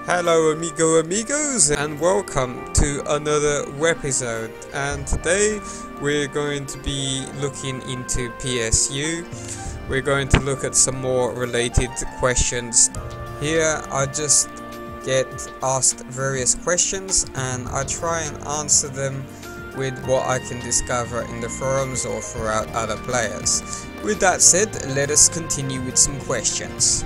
Hello amigos, and welcome to another episode. And today we're going to be looking into PSU. We're going to look at some more related questions. Here I just get asked various questions and I try and answer them with what I can discover in the forums or throughout other players. With that said, let us continue with some questions.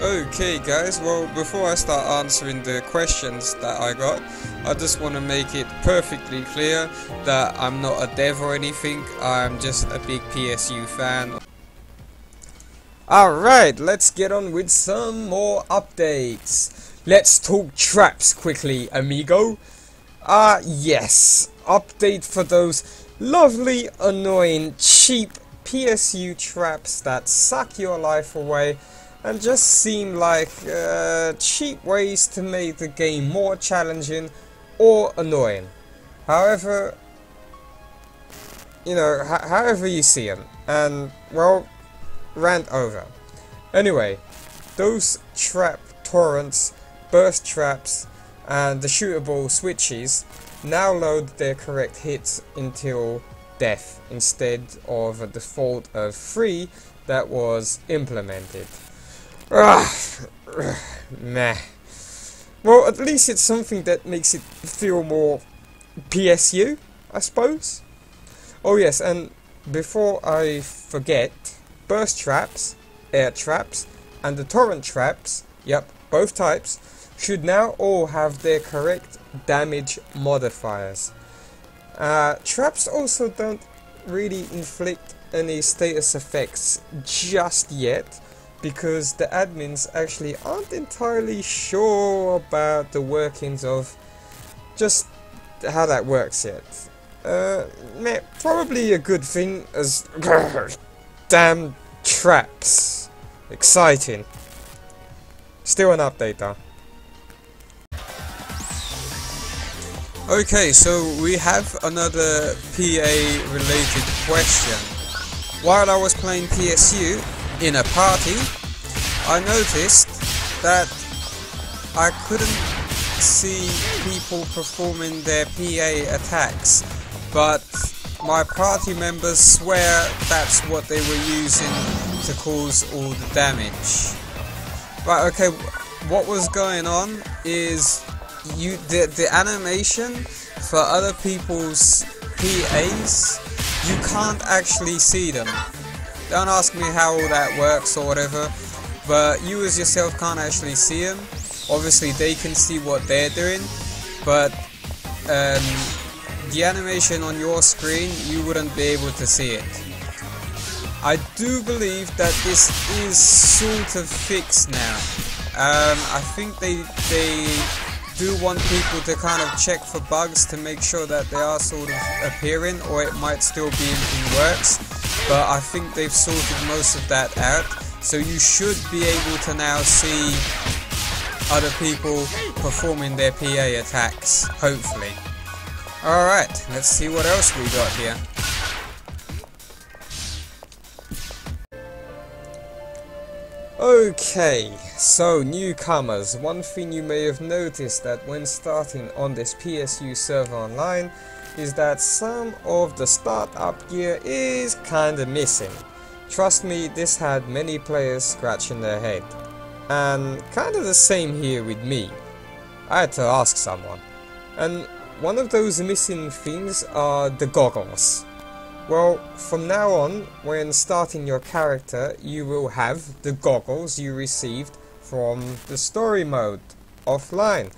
Okay guys, well, before I start answering the questions that I got, I just want to make it perfectly clear that I'm not a dev or anything. I'm just a big PSU fan. Alright, let's get on with some more updates. Let's talk traps quickly, amigo. Yes, update for those lovely, annoying, cheap PSU traps that suck your life away and just seem like cheap ways to make the game more challenging or annoying. However, you know, however you see them. And, well, rant over. Anyway, those trap torrents, burst traps, and the shootable switches now load their correct hits until death instead of a default of 3 that was implemented. Meh. Well, at least it's something that makes it feel more PSU, I suppose. Oh yes, and before I forget, burst traps, air traps, and the torrent traps, yep, both types, should now all have their correct damage modifiers. Traps also don't really inflict any status effects just yet, because the admins actually aren't entirely sure about the workings of just how that works yet. Probably a good thing, as damn traps. Exciting. Still an update though. Okay, so we have another PA related question. While I was playing PSU in a party, I noticed that I couldn't see people performing their PA attacks, but my party members swear that's what they were using to cause all the damage. Right, okay, what was going on is the animation for other people's PAs, you can't actually see them. Don't ask me how all that works or whatever, but you as yourself can't actually see them. Obviously they can see what they're doing, but the animation on your screen, you wouldn't be able to see it. I do believe that this is sort of fixed now. I think they do want people to kind of check for bugs to make sure that they are sort of appearing, or it might still be in works. But I think they've sorted most of that out, so you should be able to now see other people performing their PA attacks, hopefully. Alright, let's see what else we got here. Okay, so newcomers. One thing you may have noticed that when starting on this PSU server online is that some of the startup gear is kinda missing. Trust me, this had many players scratching their head. And kinda the same here with me. I had to ask someone. And one of those missing things are the goggles. Well, from now on, when starting your character, you will have the goggles you received from the story mode offline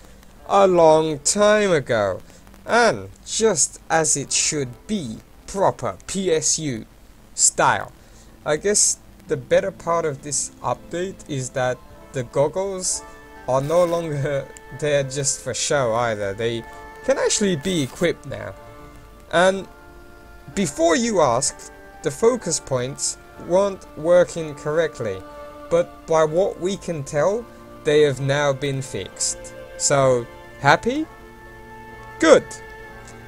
a long time ago. And just as it should be, proper PSU style. I guess the better part of this update is that the goggles are no longer there just for show either. They can actually be equipped now. And before you ask, the focus points weren't working correctly, but by what we can tell, they have now been fixed. So, happy? Good!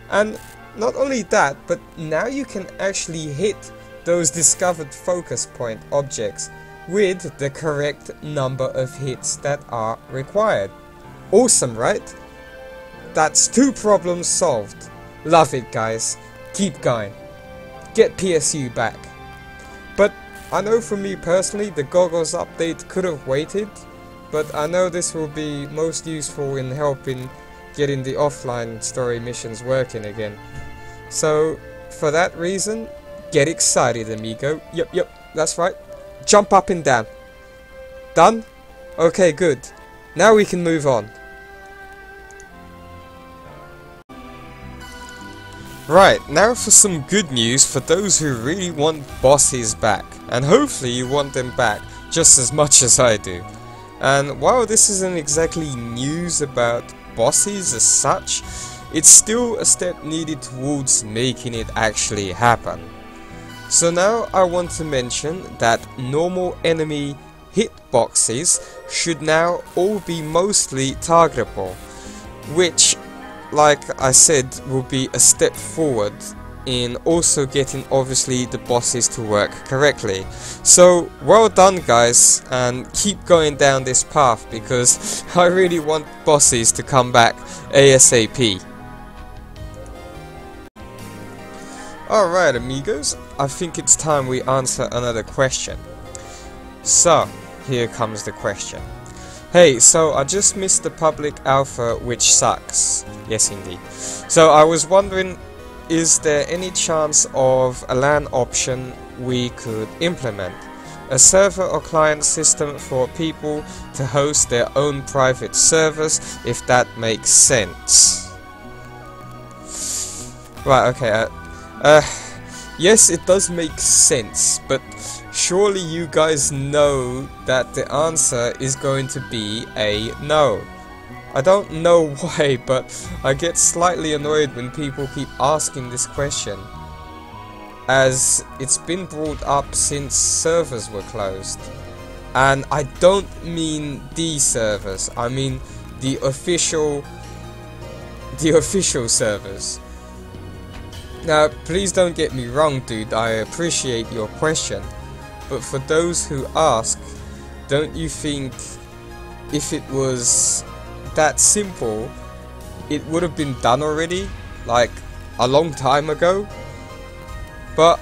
And not only that, but now you can actually hit those discovered focus point objects with the correct number of hits that are required. Awesome, right? That's 2 problems solved. Love it, guys. Keep going. Get PSU back. But I know for me personally, the goggles update could have waited, but I know this will be most useful in helping getting the offline story missions working again. So, for that reason, get excited, amigo. Yep, that's right. Jump up and down. Done? Okay, good. Now we can move on. Right, now for some good news for those who really want bosses back. And hopefully you want them back just as much as I do. And while this isn't exactly news about bosses as such, it's still a step needed towards making it actually happen. So now I want to mention that normal enemy hitboxes should now all be mostly targetable, which, like I said, will be a step forward in also getting obviously the bosses to work correctly. So well done, guys, and keep going down this path because I really want bosses to come back ASAP. Alright, amigos, I think it's time we answer another question. So here comes the question. Hey, so I just missed the public alpha, which sucks. Yes, indeed. So I was wondering, is there any chance of a LAN option we could implement? A server or client system for people to host their own private servers, if that makes sense. Right, okay. Yes, it does make sense, but surely you guys know that the answer is going to be a no. I don't know why, but I get slightly annoyed when people keep asking this question, as it's been brought up since servers were closed. And I don't mean the servers, I mean the official servers. Now, please don't get me wrong, dude, I appreciate your question, but for those who ask, don't you think if it was that simple, it would have been done already, like a long time ago? But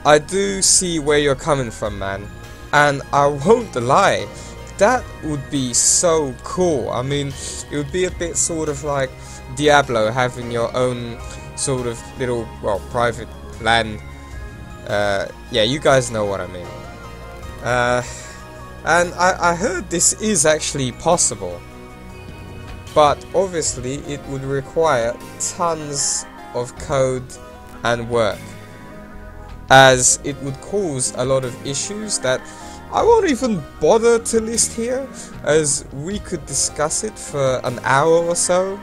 I do see where you're coming from, man, and I won't lie, that would be so cool. I mean, it would be a bit sort of like Diablo having your own sort of little, well, private LAN. Yeah, you guys know what I mean. And I heard this is actually possible, but obviously it would require tons of code and work, as it would cause a lot of issues that I won't even bother to list here, as we could discuss it for an hour or so.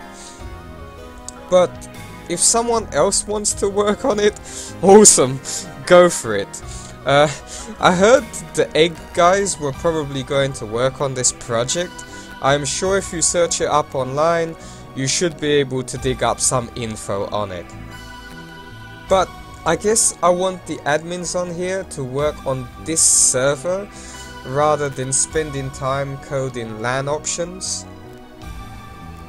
But if someone else wants to work on it, awesome, go for it. I heard the Egg guys were probably going to work on this project. I'm sure if you search it up online, you should be able to dig up some info on it. But I guess I want the admins on here to work on this server rather than spending time coding LAN options.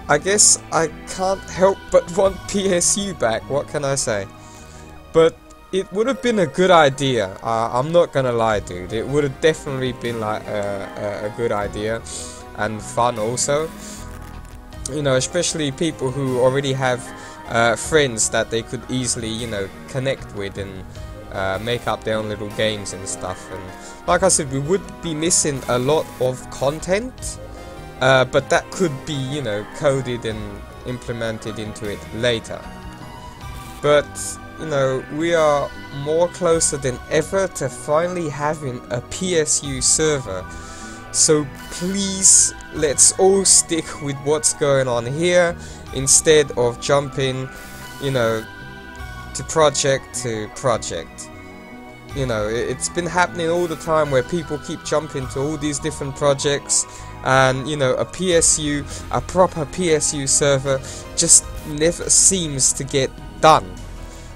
I guess I can't help but want PSU back, what can I say? But it would have been a good idea, I'm not gonna lie, dude. It would have definitely been like a good idea and fun also. You know, especially people who already have friends that they could easily, you know, connect with and make up their own little games and stuff. And like I said, we would be missing a lot of content. But that could be, you know, coded and implemented into it later. But, you know, we are more closer than ever to finally having a PSU server. So please, let's all stick with what's going on here instead of jumping, you know, to project. You know, it's been happening all the time where people keep jumping to all these different projects, and you know, a proper PSU server just never seems to get done.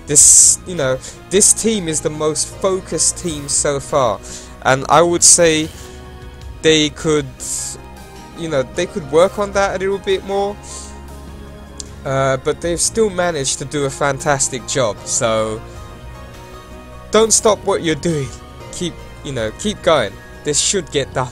This, you know, this team is the most focused team so far, and I would say they could, you know, they could work on that a little bit more. But they've still managed to do a fantastic job. So don't stop what you're doing. Keep going. This should get done.